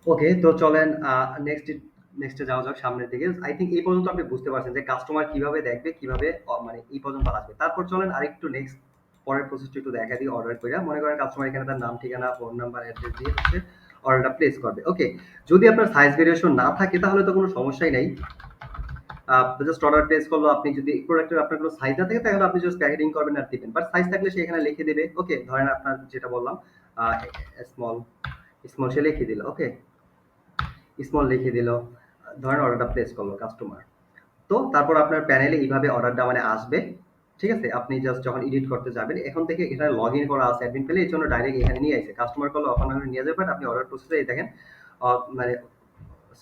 ওকে, তো চলেন নেক্সটে যাওয়া যাক সামনের দিকে। আই থিংক এই পর্যন্ত আপনি বুঝতে পারছেন যে কাস্টমার কিভাবে দেখবে, কিভাবে মানে এই পর্যন্ত আসবে। তারপর চলেন আরেকটু নেক্সট পরের প্রসেসটা একটু দেখা দিই অর্ডার কইরা। মনে করেন কাস্টমার এখানে তার নাম, ঠিকানা, ফোন নাম্বার, অ্যাড্রেস দিয়ে হচ্ছে অর্ডারটা প্লেস করবে। ওকে, যদি আপনার সাইজ ভেরিয়েশন না থাকে তাহলে তো কোনো সমস্যাই নাই। জাস্ট অর্ডার প্লেস করলো। আপনি যদি প্রোডাক্টের আপনার কোনো সাইজ না থাকে তাহলে আপনি জাস্ট প্যাকেটিং করবেন আর দিবেন। বাট সাইজ থাকলে সে এখানে লিখে দেবে। ওকে, ধরেন আপনার যেটা বললাম স্মল, স্মল সে লিখে দিল। ওকে, স্মল লিখে দিল। ধরেন অর্ডারটা প্লেস করলো কাস্টমার। তো তারপর আপনার প্যানেলে এইভাবে অর্ডারটা মানে আসবে। ঠিক আছে? আপনি জাস্ট যখন এডিট করতে যাবেন, এখন থেকে এখানে লগ ইন করা আছে অ্যাডমিন পেলে, এই জন্য ডাইরেক্ট এখানে নিয়ে আসে। কাস্টমার করলে ওখানে নিয়ে যাবেন। আপনি অর্ডার প্রসেসে এই দেখেন মানে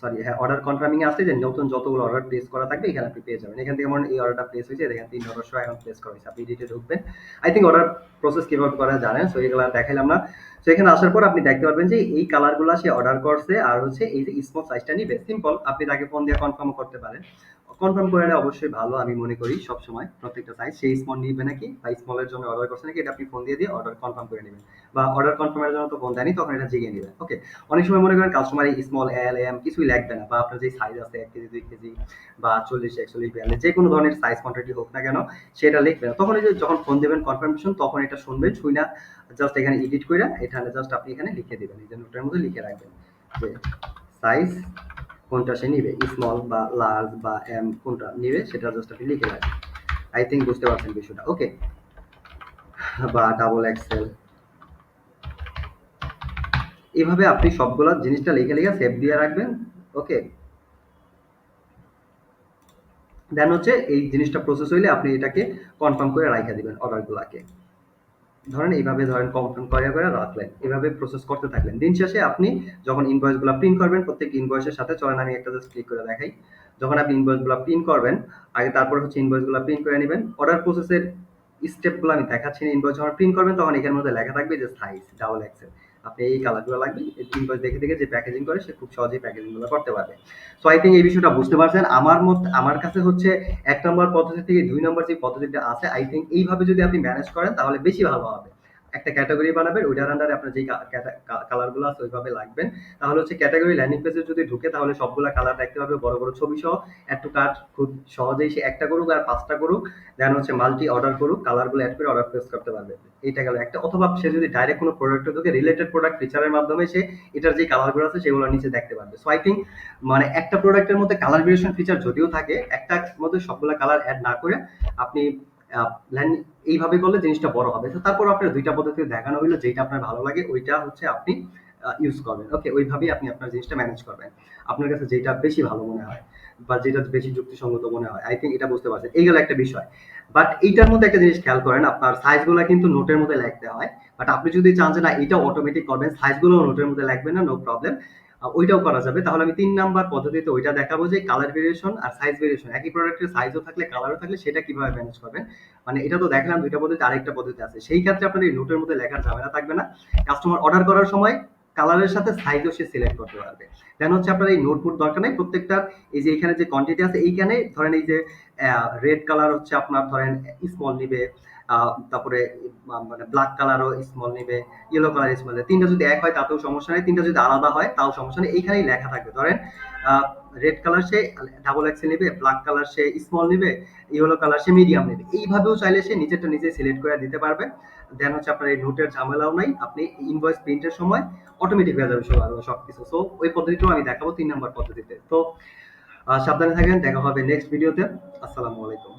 সরি, হ্যাঁ, অর্ডার কনফার্মিং এ আসছে যে নতুন যতগুলো অর্ডার প্লেস করা থাকবে এখানে আপনি পেয়ে যাবেন। এখান থেকে মনে হয় এই অর্ডারটা প্লেস হয়েছে, দেখেন $3 এখন প্লেস করা হয়েছে। আপনি এডিটে ঢুকবেন। আই থিঙ্ক অর্ডার প্রসেস কিভাবে করা জানেন, সো এগুলো আর দেখাইলাম না। তো এখানে আসার পর আপনি দেখতে পারবেন যে এই কালারগুলো সে অর্ডার করছে, আর হচ্ছে এই যে স্মল সাইজটা নিবে। সিম্পল, আপনি তাকে ফোন দিয়ে কনফার্ম করতে পারেন। কনফার্ম করে নেওয়া অবশ্যই ভালো, আমি মনে করি সবসময় প্রত্যেকটা সাইজ সেই স্মল নিবে নাকি বা স্মলের জন্য অর্ডার করছে নাকি, এটা আপনি ফোন দিয়ে অর্ডার কনফার্ম করে নেবেন। বা অর্ডার কনফার্মের জন্য তো ফোন দেয়নি, তখন এটা জিগে নেবেন। ওকে, অনেক সময় মনে করেন কাস্টমার এই স্মল, এল, এম কিছুই লাগবে না, বা আপনার যে সাইজ আছে 1 কেজি, 2 কেজি বা 40, 41, 42 যে কোনো ধরনের সাইজ কোয়ান্টিটি হোক না কেন সেটা লিখবে না। তখন এই যে যখন ফোন দেবেন কনফার্মেশন, তখন এটা শুনবেন, শুই না জাস্ট এখানে এডিট করে এখানে জাস্ট আপনি এখানে লিখে দিবেন, এই যে নোটের মধ্যে লিখে রাখবেন যে সাইজ কোনটা সে নিবে, স্মল বা লার্জ বা এম কোনটা নিবে সেটা জাস্ট আপনি লিখে রাখবেন। আই থিঙ্ক বুঝতে পারছেন বিষয়টা। ওকে, বা ডাবল এক্সেল, এভাবে আপনি সবগুলা জিনিসটা লিখে লিখে সেভ দিয়ে রাখবেন। ওকে, দেন হচ্ছে এই জিনিসটা প্রসেস হইলে আপনি এটাকে কনফার্ম করে রাইখা দিবেন অর্ডারগুলাকে। ধরেন এইভাবে ধরেন কনফার্ম করে করে রাখলেন, এভাবে প্রসেস করতে থাকলেন। দিন শেষে আপনি যখন ইনভয়েসগুলো প্রিন্ট করবেন, প্রত্যেক ইনভয়েসের সাথে চলেন আমি একটা জাস্ট ক্লিক করে দেখাই। যখন আপনি ইনভয়েসগুলো প্রিন্ট করবেন, আগে তারপর হচ্ছে ইনভয়েসগুলো প্রিন্ট করে নেবেন। অর্ডার প্রসেসের স্টেপগুলো আমি দেখাচ্ছি না। ইনভয়েস যখন প্রিন্ট করবেন তখন এখানের মধ্যে লেখা থাকবে যে সাইজ ডাবল এক্সেল। আপনি এই কালারগুলো লাগবে, ইনভয়েস দেখে দেখে যে প্যাকেজিং করে সে খুব সহজেই প্যাকেজিং গুলো করতে পারবে। সো আই থিঙ্ক এই বিষয়টা বুঝতে পারছেন। আমার মত আমার কাছে হচ্ছে 1 নম্বর পদ্ধতি থেকে 2 নম্বর যে পদ্ধতিটা আছে, আই থিঙ্ক এইভাবে যদি আপনি ম্যানেজ করেন তাহলে বেশি ভালো হবে। একটা ক্যাটাগরি বানাবেন, ওইটার আন্ডারে আপনার যে কালার গুলো আছে ওইভাবে লাগবেন। তাহলে হচ্ছে ক্যাটাগরি ল্যান্ডিং পেজে যদি ঢুকে তাহলে সবগুলা কালার দেখতে পাবে, বড় বড় ছবি সহ। অ্যাড টু কার্ট খুব সহজেই সে একটা করুক আর 5টা করুক, দেন হচ্ছে মাল্টি অর্ডার করুক, কালার গুলো অ্যাড করে অর্ডার প্লেস করতে পারবে। এইটা গেল একটা। অথবা সে যদি ডাইরেক্ট কোনো প্রোডাক্টে ঢুকে রিলেটেড প্রোডাক্ট ফিচারের মাধ্যমে সে এটার যে কালার গুলো আছে সেগুলো নিচে দেখতে পারবে। সো আই থিঙ্ক মানে একটা প্রোডাক্টের মধ্যে কালার ভেরিয়েশন ফিচার যদিও থাকে, একটার মধ্যে সবগুলা কালার অ্যাড না করে আপনি এইভাবে করলে জিনিসটা বড় হবে। তো তারপর আপনার 2টা পদ্ধতি দেখানো হইলো, যেটা আপনার ভালো লাগে ওইটা হচ্ছে আপনি ইউজ করবেন। ওকে, ওইভাবেই আপনি আপনার জিনিসটা ম্যানেজ করবেন। আপনার কাছে যেটা বেশি ভালো মনে হয় বা যেটা বেশি যুক্তিসঙ্গত মনে হয়, আই থিঙ্ক এটা বুঝতে পারছেন। এই গেল একটা বিষয়। বাট এইটার মধ্যে একটা জিনিস খেয়াল করেন, আপনার সাইজগুলো কিন্তু নোটের মধ্যে লিখতে হয়। বাট আপনি যদি চান যে না এটা অটোমেটিক করবেন, সাইজগুলো নোটের মধ্যে লিখবেন না, নো প্রবলেম। ওইটাও করা যাবে। তাহলে আমি 3 নাম্বার পদ্ধতিতে ওইটা দেখাবো যে কালার ভেরিয়েশন আর সাইজ ভেরিয়েশন, একই প্রোডাক্টের সাইজও থাকলে কালারও থাকলে সেটা কিভাবে ম্যানেজ করবেন। মানে এটা তো দেখলাম 2টা পদ্ধতি, আরেকটা পদ্ধতি আছে। সেই ক্ষেত্রে আপনার এই নোটের মধ্যে লেখার ঝামেলা থাকবে না। কাস্টমার অর্ডার করার সময় কালারের সাথে সাইজও সে সিলেক্ট করতে পারবে। দেন হচ্ছে আপনার এই নোটবুক দরকার নেই। প্রত্যেকটা এই যে এখানে যে কোয়ান্টিটি আছে এইখানে ধরেন এই যে রেড কালার হচ্ছে আপনার ধরেন স্মল নিবে, তারপরে মানে ব্ল্যাক কালারও স্মল নিবে, ইয়েলো কালার স্মল নিবে। 3টা যদি এক হয় তাতেও সমস্যা নেই, 3টা যদি আলাদা হয় তাও সমস্যা নেই। এইখানেই লেখা থাকবে। ধরেন রেড কালার সে ডাবল এক্সেল নিবে, ব্ল্যাক কালার সে স্মল নিবে, ইয়েলো কালার সে মিডিয়াম নেবে। এইভাবেও চাইলে সে নিজেরটা নিজে সিলেক্ট করে দিতে পারবে। দেন হচ্ছে আপনার এই নোটের ঝামেলাও নাই। আপনি ইনভয়েস প্রিন্টের সময় অটোমেটিক হয়ে যাবে সবকিছু। সো ওই পদ্ধতিটাও আমি দেখাবো 3 নম্বর পদ্ধতিতে। তো সাবধানে থাকেন, দেখা হবে নেক্সট ভিডিওতে। আসসালামু আলাইকুম।